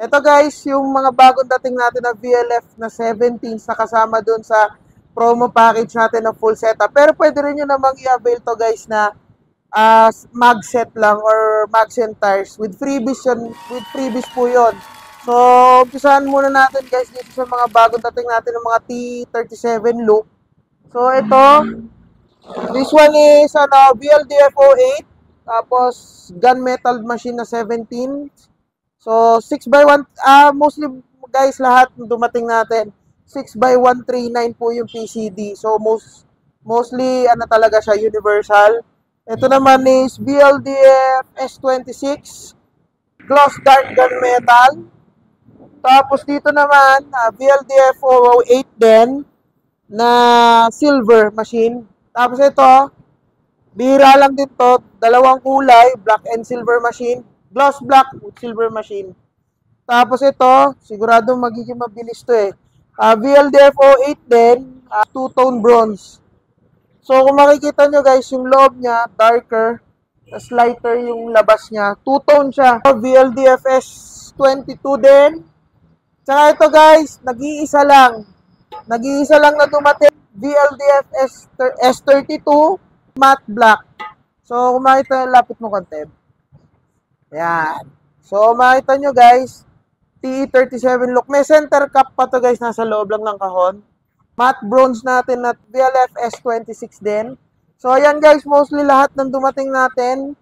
Ito guys, yung mga bagong dating natin na VLF na 17s na kasama dun sa promo package natin na full setup. Pero pwede rin nyo namang i-avail to guys na mag set lang or mag tires with freebies yun, with freebies po yun. So, umpisahan muna natin guys dito sa mga bagong dating natin ng mga T37 loop. So, ito, this one is VLDF08, tapos gunmetal machine na 17. So, 6x1, mostly guys lahat dumating natin, 6x139 po yung PCD. So, mostly, ano talaga siya, universal. Ito naman is VLDF S26, gloss dark gunmetal. Tapos dito naman, VLDF 408 din, na silver machine. Tapos ito, bihira lang din to, dalawang kulay, black and silver machine, gloss black with silver machine. Tapos ito, sigurado magiging mabilis to eh. VLDF 08 din, two-tone bronze. So kung makikita nyo guys, yung loob niya, darker, tas lighter yung labas niya. Two-tone siya. VLDF S22 din. Tsaka ito guys, nag-iisa lang. Nag-iisa lang na dumating, VLDF S32 matte black. So, kung makita, lapit mo konti. Yan. So, makita nyo guys, TE37 look. May center cap pa to guys, nasa loob lang ng kahon. Matte bronze natin at VLF S26 din. So, ayan guys, mostly lahat ng dumating natin,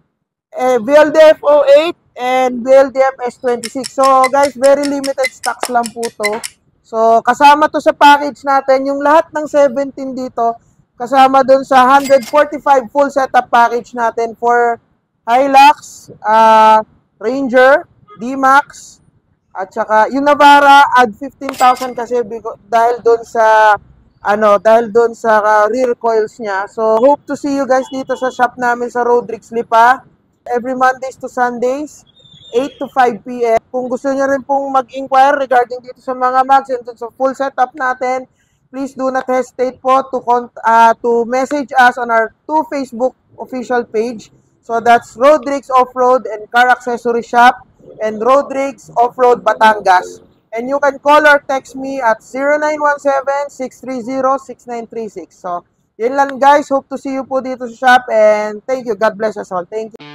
VLDF 08 and VLDF S26. So, guys, very limited stocks lang po to. So, kasama to sa package natin, yung lahat ng 17 dito, kasama dun sa 145 full setup package natin for Hilux, Ranger, D-Max, at saka yung Navara, add 15,000 kasi dahil dun sa rear coils niya. So, hope to see you guys dito sa shop namin sa Rodriguez Lipa. Every Mondays to Sundays, 8 to 5 p.m. Kung gusto niyo rin pong mag-inquire regarding dito sa mga mags and sa full setup natin, please do not hesitate po to message us on our Facebook official page. So that's Rodriguez Off-Road and Car Accessory Shop and Rodriguez Off-Road Batangas. And you can call or text me at 0917-630-6936. So, yun lang guys. Hope to see you po dito sa shop and thank you. God bless us all. Thank you.